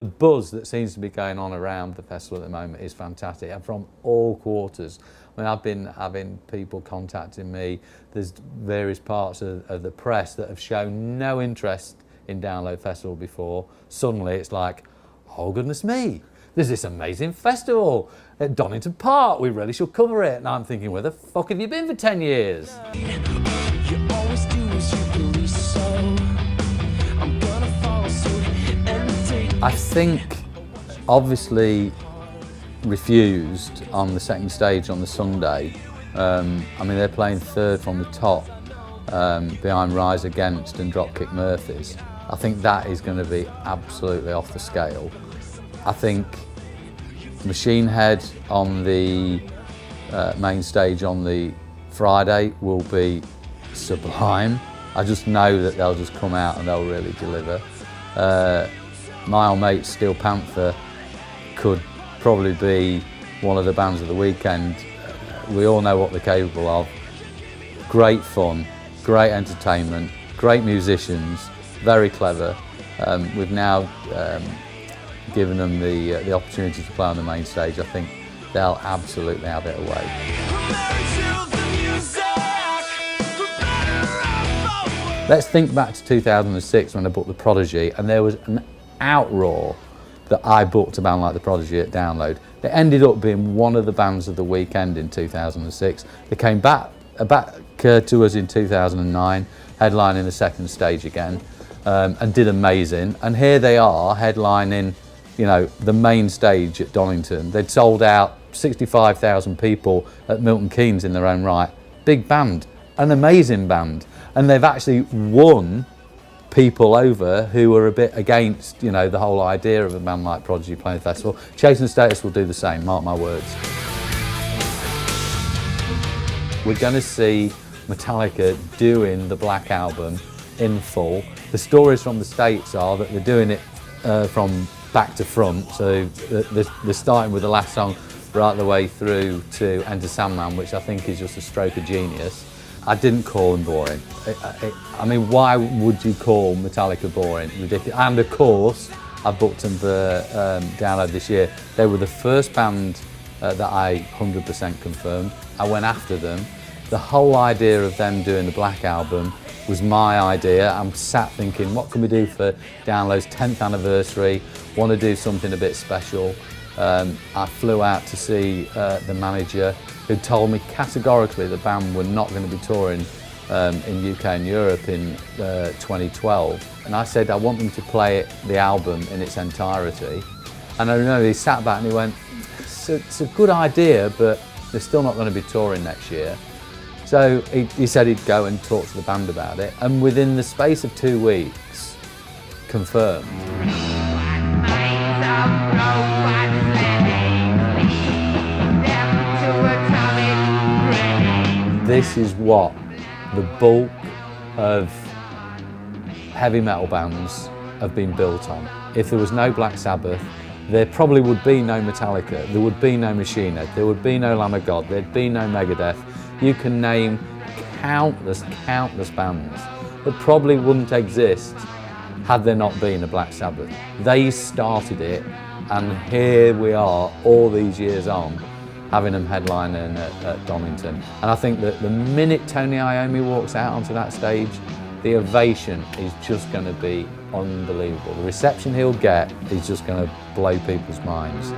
The buzz that seems to be going on around the festival at the moment is fantastic, and from all quarters. I mean, I've been having people contacting me. There's various parts of the press that have shown no interest in Download Festival before. Suddenly it's like, oh goodness me, there's this amazing festival at Donington Park, we really should cover it. And I'm thinking, where the fuck have you been for 10 years? You always do as you believe, so I'm gonna follow suit and take. I think, obviously, Refused on the second stage on the Sunday. I mean, they're playing third from the top, behind Rise Against and Dropkick Murphys. I think that is going to be absolutely off the scale. I think Machine Head on the main stage on the Friday will be sublime. I just know that they'll just come out and they'll really deliver. My old mate Steel Panther could probably be one of the bands of the weekend. We all know what they're capable of. Great fun, great entertainment, great musicians, very clever. We've now given them the opportunity to play on the main stage. I think they'll absolutely have it away. Let's think back to 2006 when I booked the Prodigy, and there was an outroar that I booked a band like the Prodigy at Download. They ended up being one of the bands of the weekend in 2006. They came back to us in 2009, headlining the second stage again, and did amazing. And here they are headlining, you know, the main stage at Donington. They'd sold out 65,000 people at Milton Keynes in their own right. Big band, an amazing band, and they've actually won people over who were a bit against, you know, the whole idea of a band like Prodigy playing the festival. Chasing the Status will do the same, mark my words. We're going to see Metallica doing the Black Album in full. The stories from the States are that they're doing it from back to front, so they're starting with the last song right the way through to Enter Sandman, which I think is just a stroke of genius. I didn't call them boring. I mean, why would you call Metallica boring? Ridiculous. And of course, I booked them for Download this year. They were the first band that I 100% confirmed. I went after them. The whole idea of them doing the Black Album was my idea. I'm sat thinking, what can we do for Download's 10th anniversary? Want to do something a bit special. I flew out to see the manager, who told me categorically the band were not going to be touring in UK and Europe in 2012. And I said, I want them to play the album in its entirety. And I remember he sat back and he went, it's a good idea, but they're still not going to be touring next year. So he said he'd go and talk to the band about it. And within the space of 2 weeks, confirmed. This is what the bulk of heavy metal bands have been built on. If there was no Black Sabbath, there probably would be no Metallica, there would be no Machine Head, there would be no Lamb of God, there'd be no Megadeth. You can name countless bands that probably wouldn't exist had there not been a Black Sabbath. They started it, and here we are all these years on, having them headlining at Donington. And I think that the minute Tony Iommi walks out onto that stage, the ovation is just going to be unbelievable. The reception he'll get is just going to blow people's minds.